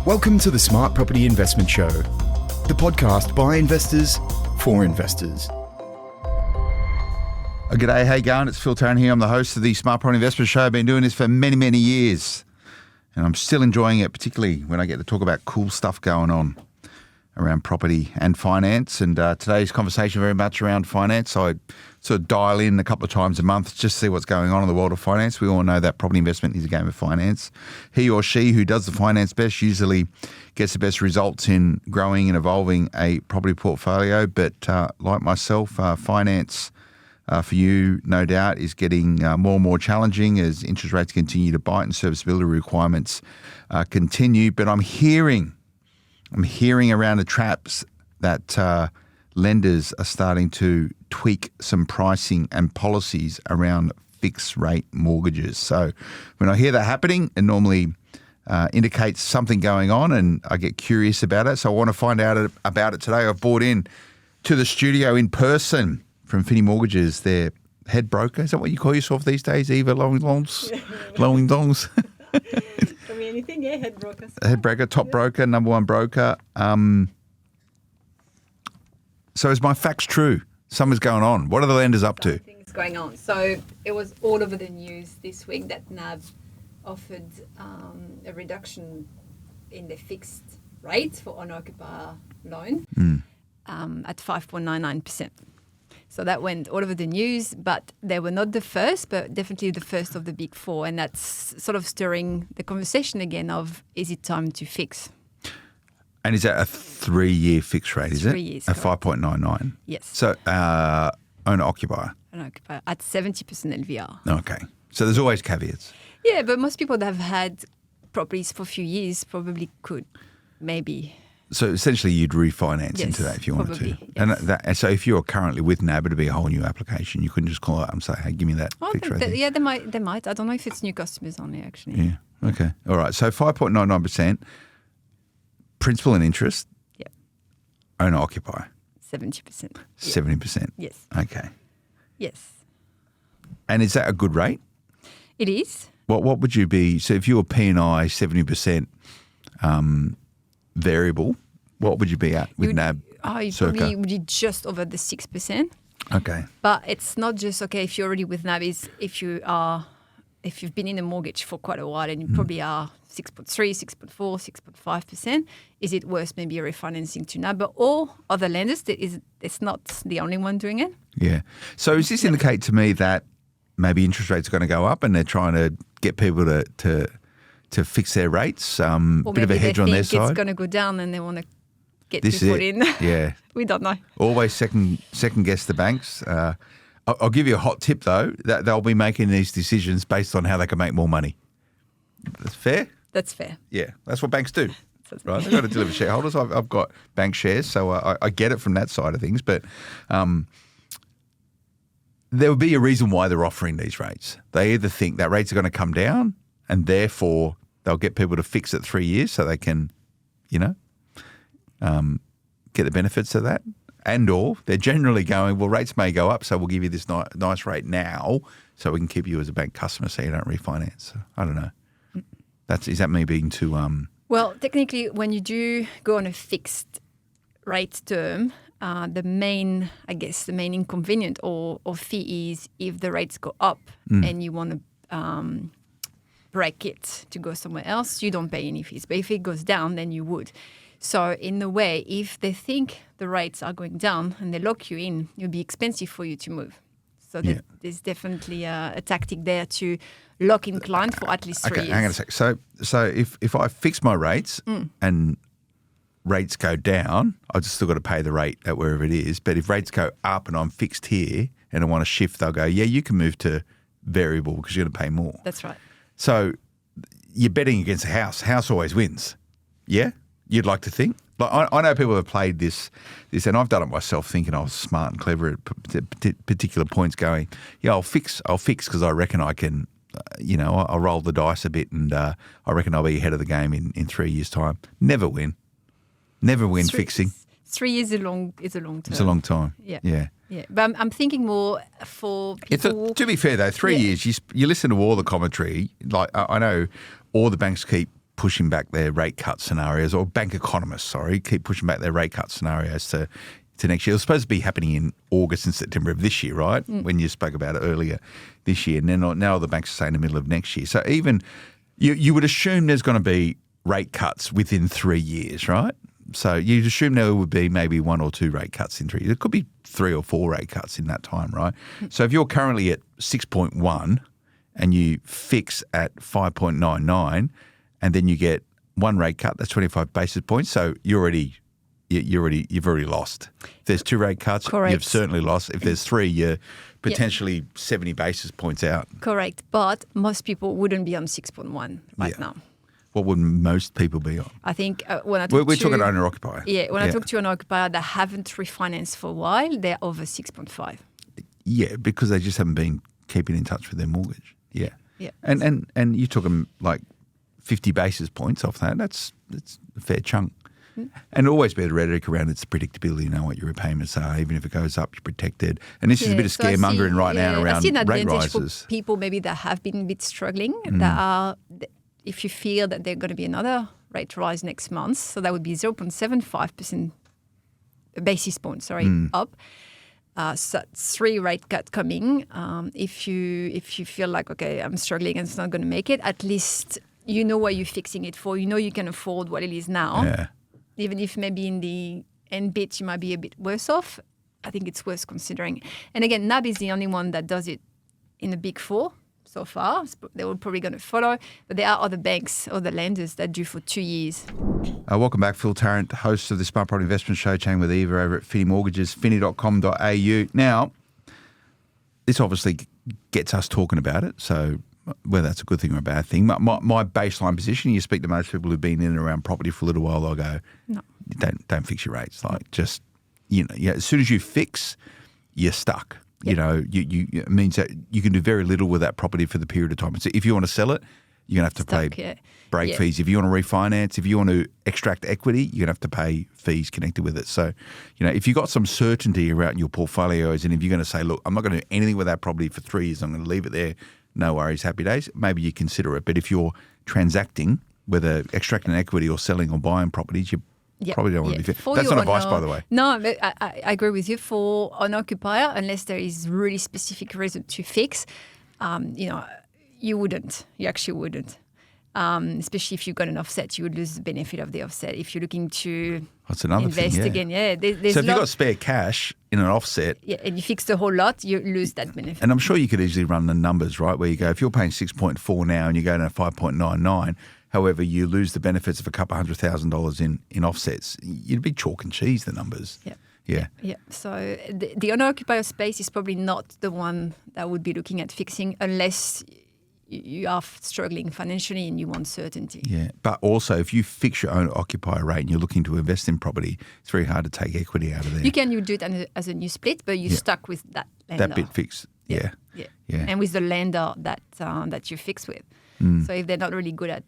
Welcome to the Smart Property Investment Show, the podcast by investors for investors. G'day, how you going? It's Phil Tarrant here. I'm the host of the Smart Property Investment Show. I've been doing this for many, many years, and I'm still enjoying it, particularly when I get to talk about cool stuff going on around property and finance. And today's conversation very much around finance. I sort of dial in a couple of times a month just to see what's going on in the world of finance. We all know that property investment is a game of finance. He or she who does the finance best usually gets the best results in growing and evolving a property portfolio. But like myself, finance for you, no doubt, is getting more and more challenging as interest rates continue to bite and serviceability requirements continue. But I'm hearing around the traps that lenders are starting to tweak some pricing and policies around fixed rate mortgages. So when I hear that happening, it normally indicates something going on, and I get curious about it. So I want to find out about it today. I've brought in to the studio in person from Finni Mortgages, their head broker. Is that what you call yourself these days, Eva Loisance? Loisance. Can be anything, yeah, head broker. Head broker, top broker, number one broker. So is my facts true? Something's going on. What are the lenders up to? Things going on. So it was all over the news this week that NAB offered a reduction in the fixed rate for owner-occupier loan at 5.99%. So that went all over the news, but they were not the first, but definitely the first of the big four. And that's sort of stirring the conversation again of, is it time to fix? And is that a 3-year fixed rate, is it? 3 years, A 5.99? Yes. So owner-occupier? Owner-occupier at 70% LVR. Okay. So there's always caveats. Yeah, but most people that have had properties for a few years probably could maybe. So essentially you'd refinance Yes, into that if you wanted probably, to. yes. And so if you're currently with NAB, it'd be a whole new application. You couldn't just call up and say, hey, give me that fixed rate. Yeah, they might. I don't know if it's new customers only, actually. Yeah. Okay. All right. So 5.99%, principal and interest. Yep. Owner-occupier. 70%. 70%. Yes. Okay. Yes. And is that a good rate? It is. What would you be? So if you were P&I 70% variable, what would you be at with NAB? You circa? probably would be just over the 6%. Okay. But it's not just, okay, if you're already with NAB, is if you've been in a mortgage for quite a while and you probably are 6.3, 6.4, 6.5%, is it worth maybe refinancing to NAB? But all other lenders, it's not the only one doing it. Yeah. So does this indicate to me that maybe interest rates are going to go up and they're trying to get people to fix their rates? Or bit of a hedge on their side. It's going to go down and they want to get This people is it. in. Yeah. We don't know. Always second guess the banks. I'll give you a hot tip though, that they'll be making these decisions based on how they can make more money. That's fair? That's fair. Yeah, that's what banks do. Right, they've got to deliver shareholders. I've got bank shares, so I get it from that side of things. But there would be a reason why they're offering these rates. They either think that rates are going to come down, and therefore they'll get people to fix it 3 years so they can, get the benefits of that. And or they're generally going, well, rates may go up, so we'll give you this nice rate now so we can keep you as a bank customer so you don't refinance. So, I don't know. Is that me being too... Well, technically, when you do go on a fixed rate term, the main inconvenient or fee is if the rates go up and you want to break it to go somewhere else, you don't pay any fees. But if it goes down, then you would. So in a way, if they think the rates are going down and they lock you in, it'll be expensive for you to move. So there's definitely a tactic there to lock in client for at least 3 years. Hang on a sec. So if I fix my rates and rates go down, I've just still got to pay the rate at wherever it is. But if rates go up and I'm fixed here and I want to shift, they'll go, yeah, you can move to variable because you're going to pay more. That's right. So you're betting against a house. House always wins. Yeah? You'd like to think? Like I know people have played this, and I've done it myself, thinking I was smart and clever at particular points. Going, yeah, I'll fix because I reckon I can. I'll roll the dice a bit, and I reckon I'll be ahead of the game in 3 years' time. Never win fixing. 3 years is a long term. It's a long time. Yeah. But I'm thinking more for people. To be fair though, 3 years. You listen to all the commentary. Like I know all the banks keep pushing back their rate cut scenarios, or bank economists, keep pushing back their rate cut scenarios to next year. It was supposed to be happening in August and September of this year, right? When you spoke about it earlier this year. And then now the banks are saying the middle of next year. So even you would assume there's going to be rate cuts within 3 years, right? So you'd assume there would be maybe 1 or 2 rate cuts in 3 years. It could be 3 or 4 rate cuts in that time, right? So if you're currently at 6.1 and you fix at 5.99 and then you get 1 rate cut, that's 25 basis points. So you've already lost. If there's 2 rate cuts, Correct. You've certainly lost. If there's 3, you're potentially 70 basis points out. Correct. But most people wouldn't be on 6.1 right now. What would most people be on? I think when I talk We're talking owner-occupier. Yeah, when I talk to an occupier that haven't refinanced for a while, they're over 6.5. Yeah, because they just haven't been keeping in touch with their mortgage. Yeah. Yeah. And you took them like 50 basis points off that. That's a fair chunk. And always be the rhetoric around it's predictability, you know what your repayments are. Even if it goes up, you're protected. And this is a bit of scaremongering right now around I see an rate advantage rises. for people maybe that have been a bit struggling, that are, if you feel that there's going to be another rate rise next month, so that would be 0.75% basis points, up. So 3 rate cut coming. If you feel like, okay, I'm struggling and it's not going to make it, at least you know what you're fixing it for. You know you can afford what it is now. Yeah. Even if maybe in the end bit you might be a bit worse off, I think it's worth considering. And again, NAB is the only one that does it in the Big Four so far. They were probably going to follow, but there are other banks, other lenders that do for 2 years. Welcome back, Phil Tarrant, host of the Smart Property Investment Show, chatting with Eva over at Finni Mortgages, finni.com.au. Now, this obviously gets us talking about it, so whether that's a good thing or a bad thing. My baseline position, you speak to most people who've been in and around property for a little while, they'll go, no, don't fix your rates. Like just, as soon as you fix, you're stuck. Yep. It means that you can do very little with that property for the period of time. So if you want to sell it, you're going to have to pay break fees. If you want to refinance, if you want to extract equity, you're going to have to pay fees connected with it. So, if you've got some certainty around your portfolios and if you're going to say, look, I'm not going to do anything with that property for 3 years, I'm going to leave it there, no worries, happy days, maybe you consider it. But if you're transacting, whether extracting equity or selling or buying proproperties, you probably don't want to be fit. That's not advice, by the way. No, but I agree with you. For an occupier, unless there is really specific reason to fix, you wouldn't. You actually wouldn't. Especially if you've got an offset, you would lose the benefit of the offset. If you're looking to invest again, there's so if you've got spare cash in an offset, and you fix the whole lot, you lose that benefit. And I'm sure you could easily run the numbers, right? Where you go, if you're paying 6.4 now and you go to 5.99, however, you lose the benefits of a couple $100,000 in offsets. You'd be chalk and cheese the numbers. Yeah. So the owner-occupier space is probably not the one that would be looking at fixing unless you are struggling financially and you want certainty. Yeah, but also if you fix your own occupier rate and you're looking to invest in property, it's very hard to take equity out of there. You can do it as a new split, but you're stuck with that lender. That bit fixed. Yeah. And with the lender that you fix with. So if they're not really good at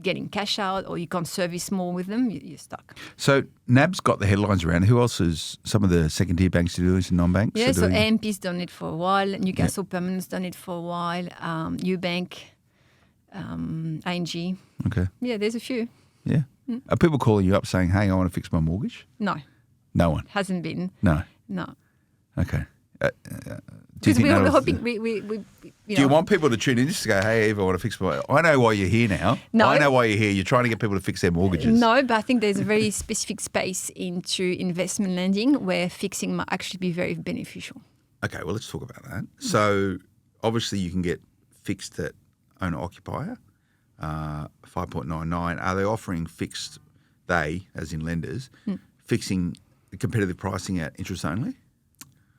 getting cash out or you can't service more with them, you're stuck. So NAB's got the headlines around. Who else is some of the second-tier banks to do this and non-banks? Yeah, so AMP's done it for a while. Newcastle Permanent's done it for a while. Ubank, ING. Okay. Yeah, there's a few. Yeah. Are people calling you up saying, hey, I want to fix my mortgage? No. No one? Hasn't been. No. Okay. Because we're hoping we Do you want people to tune in just to go, hey, Eva, I want to fix my... I know why you're here now. No. I know why you're here. You're trying to get people to fix their mortgages. No, but I think there's a very specific space into investment lending where fixing might actually be very beneficial. Okay, well, let's talk about that. So obviously you can get fixed at owner-occupier, 5.99. Are they offering fixed, as in lenders, fixing competitive pricing at interest only?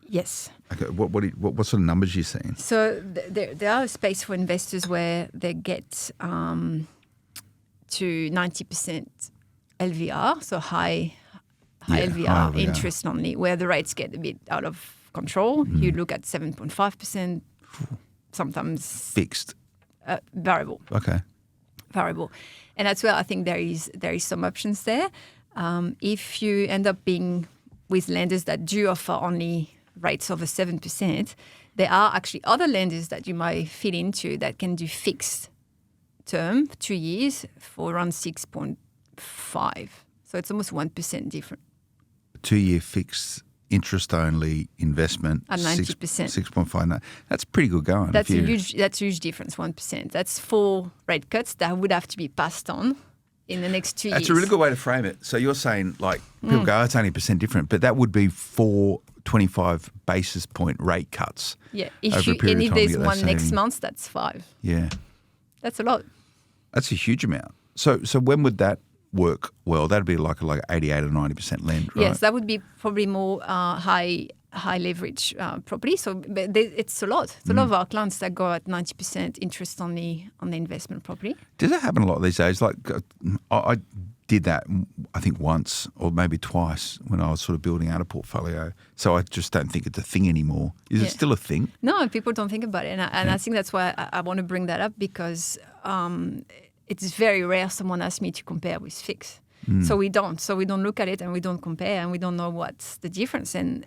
Yes. Okay. What sort of numbers are you seeing? So there are a space for investors where they get to 90% LVR, so high LVR interest only, where the rates get a bit out of control. You look at 7.5%, sometimes fixed, variable. Okay. Variable, and that's where I think there is some options there. If you end up being with lenders that do offer only rates over 7%, there are actually other lenders that you might fit into that can do fixed term, 2 years, for around 6.5. So it's almost 1% different. 2-year fixed interest only investment At 90%. 6.5. That's pretty good going. That's a huge difference, 1%. That's 4 rate cuts that would have to be passed on in the next 2 years. That's a really good way to frame it. So you're saying, like, people go, it's only a percent different, but that would be 4 25 basis point rate cuts. Yeah. Over a period And of if time to there's get that one next saving. month, that's 5. Yeah. That's a lot. That's a huge amount. So when would that work well? That'd be like 88 or 90% lend, right? Yes, that would be probably more high leverage property. So but it's a lot. It's a lot of our clients that go at 90% interest on the investment property. Does that happen a lot these days? Like, I did that, I think, once or maybe twice when I was sort of building out a portfolio. So I just don't think it's a thing anymore. Is it still a thing? No, people don't think about it. And I think that's why I want to bring that up, because it's very rare someone asks me to compare with fixed. So we don't. So we don't look at it and we don't compare and we don't know what's the difference. And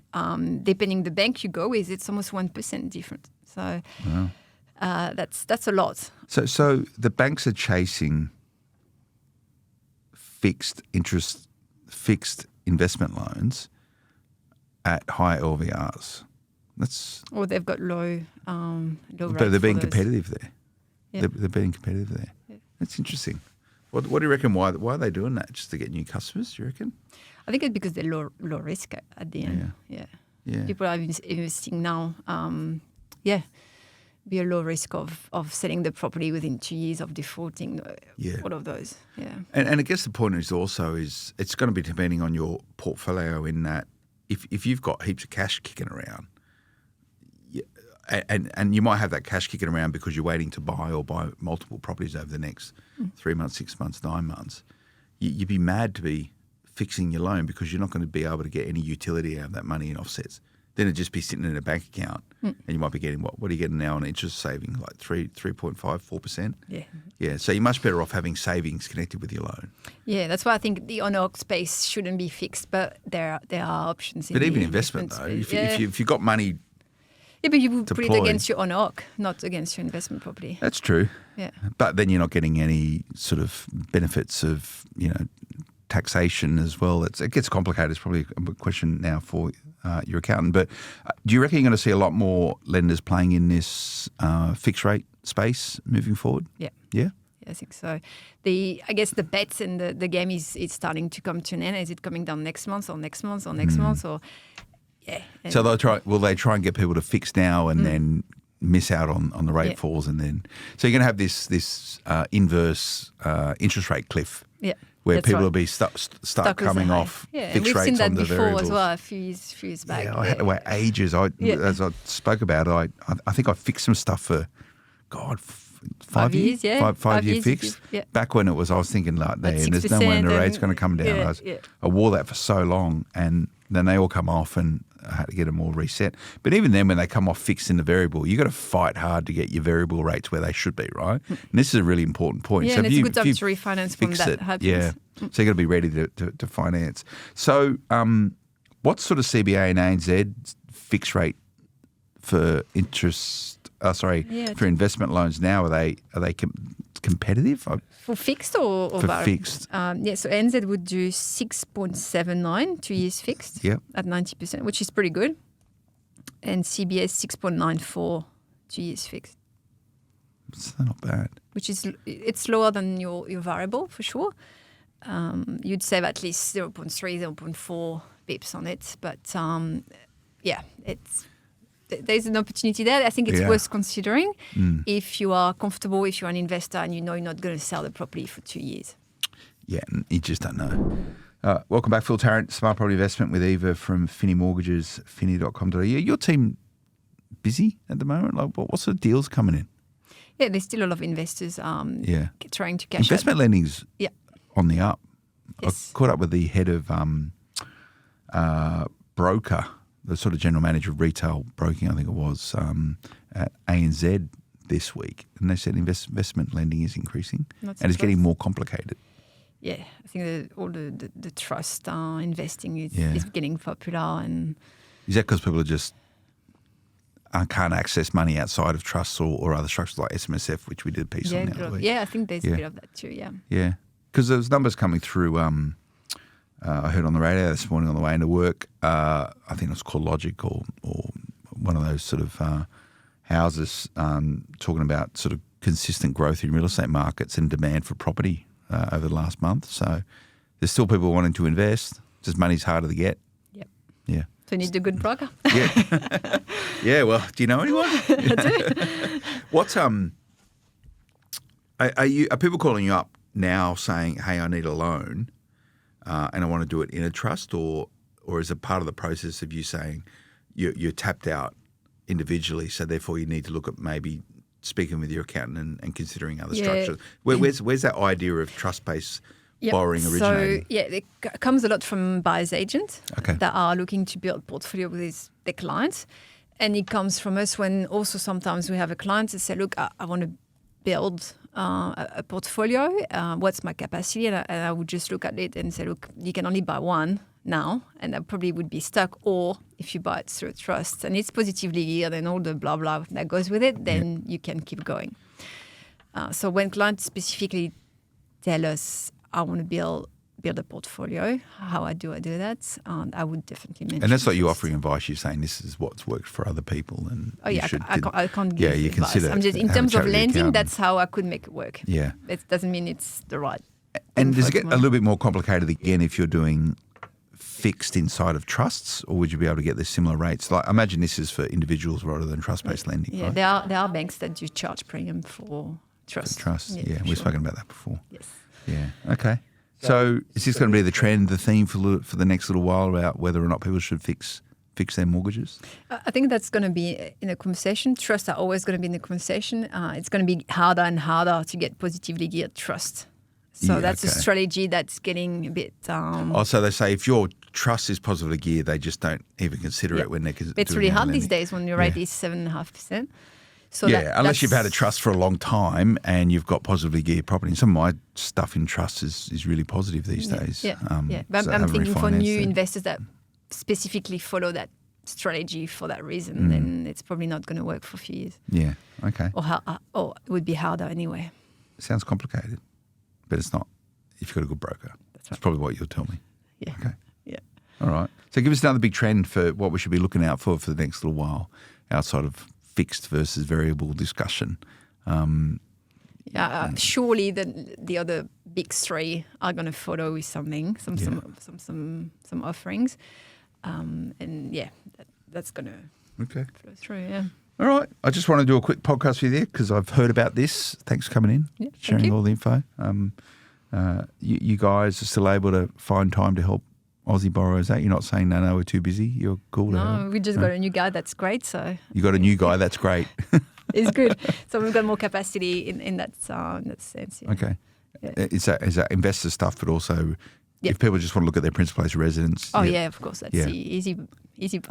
depending the bank you go with, it's almost 1% different. So that's a lot. So the banks are chasing fixed investment loans at high LVRs. Or they've got low But rates they're being for those. competitive there. Yeah. They're being competitive there. Yeah. That's interesting. What do you reckon? Why are they doing that? Just to get new customers? Do you reckon? I think it's because they're low risk at the end. Yeah. People are investing now. Be a low risk of selling the property within 2 years of defaulting. All of those. Yeah. And I guess the point is also it's going to be depending on your portfolio, in that if you've got heaps of cash kicking around, and you might have that cash kicking around because you're waiting to buy multiple properties over the next 3 months, 6 months, 9 months, you'd be mad to be fixing your loan because you're not going to be able to get any utility out of that money in offsets. Then it'd just be sitting in a bank account and you might be getting, what are you getting now on interest saving? Like 3.5, 4%? Yeah. Yeah, so you're much better off having savings connected with your loan. Yeah, that's why I think the owner-occupier space shouldn't be fixed, but there are options. But even investment though, space. if you've got money. Yeah, but you would put it deployed. against your owner-occupier, not against your investment property. That's true. Yeah. But then you're not getting any sort of benefits of, taxation as well. It gets complicated. It's probably a question now for your accountant. But do you reckon you're going to see a lot more lenders playing in this fixed rate space moving forward? Yeah. Yeah? I think so. I guess the bets and the game is starting to come to an end. Is it coming down next month or next month or next month? Or yeah. So will they try and get people to fix now and then miss out on the rate falls, and then so you're going to have this inverse interest rate cliff. Yeah. Where That's people right. will be stuck Stuck with coming the high. off Yeah, and fixed we've rates seen that on the before variables. as well a few years back. Yeah, I had to wait ages. As I spoke about it, I think I fixed some stuff for, God, 5 years? Yeah. 5 year years fixed. yeah. Back when I was thinking like there, At and there's no way the 6% rate's going to come down. yeah. I wore that for so long, and then they all come off, and I had to get them all reset. But even then, when they come off fixed in the variable, you got to fight hard to get your variable rates where they should be, right? And this is a really important point. Yeah, so and if it's you, a good time if to you refinance when fix that it, happens. yeah. So you got to be ready to finance. So what sort of CBA and ANZ fixed rate for interest? For investment loans now, are they competitive? For fixed or For variable? fixed. So NZ would do 6.79, 2 years fixed at 90%, which is pretty good. And CBS 6.94, 2 years fixed. It's not bad. Which is, it's lower than your variable for sure. You'd save at least 0.3, 0.4 bips on it. But there's an opportunity there. I think it's worth considering if you are comfortable, if you're an investor and you know you're not going to sell the property for 2 years. Yeah, you just don't know. Welcome back, Phil Tarrant, Smart Property Investment with Eva from Finni Mortgages, finni.com.au. Your team busy at the moment? Like, what sort of deals coming in? Yeah, there's still a lot of investors trying to cash Investment lending's on the up. Yes. I caught up with the head of broker, the sort of general manager of retail broking, I think it was, at ANZ this week. And they said investment lending is increasing and it's getting more complicated. Yeah, I think all the trust investing is getting popular. And is that because people are just can't access money outside of trusts or other structures like SMSF, which we did a piece on the other week. Yeah, I think there's a bit of that too, yeah. Yeah, because there's numbers coming through. I heard on the radio this morning on the way into work, I think it was called Logic or one of those sort of houses talking about sort of consistent growth in real estate markets and demand for property over the last month. So there's still people wanting to invest, just money's harder to get. Yep. Yeah. So you need a good broker. Yeah. Yeah, well, do you know anyone? I do. What's are people calling you up now saying, hey, I need a loan and I want to do it in a trust, or is it part of the process of you saying you're tapped out individually, so therefore you need to look at maybe speaking with your accountant and considering other structures? Where's that idea of trust-based borrowing originating? So, it comes a lot from buyer's agents that are looking to build portfolio with their clients. And it comes from us when also sometimes we have a client that say, look, I want to build a portfolio. What's my capacity? And I would just look at it and say, look, you can only buy one now, and that probably would be stuck. Or if you buy it through a trust and it's positively geared and all the blah, blah that goes with it, then you can keep going. So when clients specifically tell us, I want to build a portfolio, how do I do that? I would definitely mention. And that's not you offering advice. You're saying this is what's worked for other people, and I can't give you advice. consider. I'm just in terms of lending. That's how I could make it work. Yeah, it doesn't mean it's the right. And does it get a little bit more complicated again if you're doing fixed inside of trusts, or would you be able to get the similar rates? Like, I imagine this is for individuals rather than trust-based lending. Yeah, right? there are banks that do charge premium for trust. For trust, we've spoken about that before. Yes. Yeah. Okay. So is this going to be the trend, the theme for the next little while about whether or not people should fix their mortgages? I think that's going to be in a conversation. Trusts are always going to be in the conversation. It's going to be harder and harder to get positively geared trust. So that's a strategy that's getting a bit... so they say if your trust is positively geared, they just don't even consider it when they're doing It's really hard these days when your rate is 7.5%. So unless you've had a trust for a long time and you've got positively geared property. And some of my stuff in trust is really positive these days. But I'm thinking for new investors that specifically follow that strategy for that reason, then it's probably not going to work for a few years. Yeah, okay. Or it would be harder anyway. Sounds complicated, but it's not if you've got a good broker. That's right. That's probably what you'll tell me. Yeah. Okay. Yeah. All right. So give us another big trend for what we should be looking out for the next little while outside of fixed versus variable discussion. Surely the other big three are going to follow with something, some offerings, that's going to flow through. Yeah. All right. I just want to do a quick podcast with you because I've heard about this. Thanks for coming in, sharing all the info. You guys are still able to find time to help Aussie borrowers out? You're not saying, no, we're too busy. You're cool. No, we just got a new guy. That's great. So you got a new guy. That's great. It's good. So we've got more capacity in that sense. Yeah. Okay. Yeah. Is that investor stuff, but also if people just want to look at their principal place of residence? Oh, yeah, of course. That's the easy part.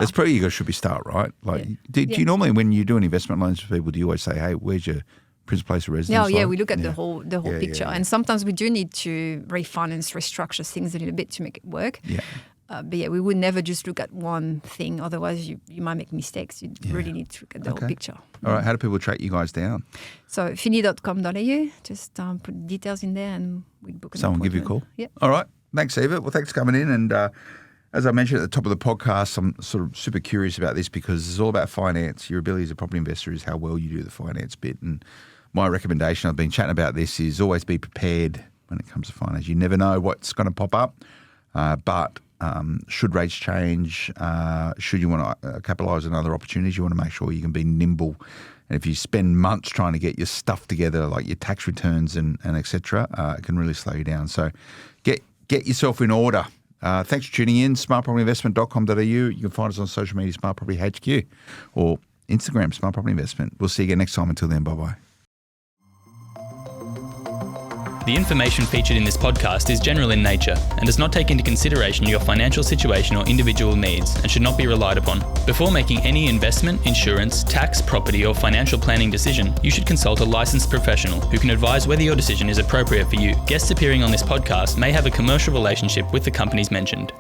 That's probably should be start, right? Like, do you normally, when you do an investment loans for people, do you always say, hey, where's your principal place of residence? We look at the whole picture. And sometimes we do need to refinance, restructure things a little bit to make it work. Yeah. But we would never just look at one thing. Otherwise, you might make mistakes. You really need to look at the whole picture. All right. How do people track you guys down? So finni.com.au. Just put details in there and we book an Someone give you a call? Yeah. All right. Thanks, Eva. Well, thanks for coming in. And as I mentioned at the top of the podcast, I'm sort of super curious about this because it's all about finance. Your ability as a property investor is how well you do the finance bit. And my recommendation, I've been chatting about this, is always be prepared when it comes to finance. You never know what's going to pop up, but should rates change, should you want to capitalise on other opportunities, you want to make sure you can be nimble. And if you spend months trying to get your stuff together, like your tax returns and et cetera, it can really slow you down. So get yourself in order. Thanks for tuning in, smartpropertyinvestment.com.au. You can find us on social media, Smart Property HQ, or Instagram, Smart Property Investment. We'll see you again next time. Until then, bye-bye. The information featured in this podcast is general in nature and does not take into consideration your financial situation or individual needs and should not be relied upon. Before making any investment, insurance, tax, property or financial planning decision, you should consult a licensed professional who can advise whether your decision is appropriate for you. Guests appearing on this podcast may have a commercial relationship with the companies mentioned.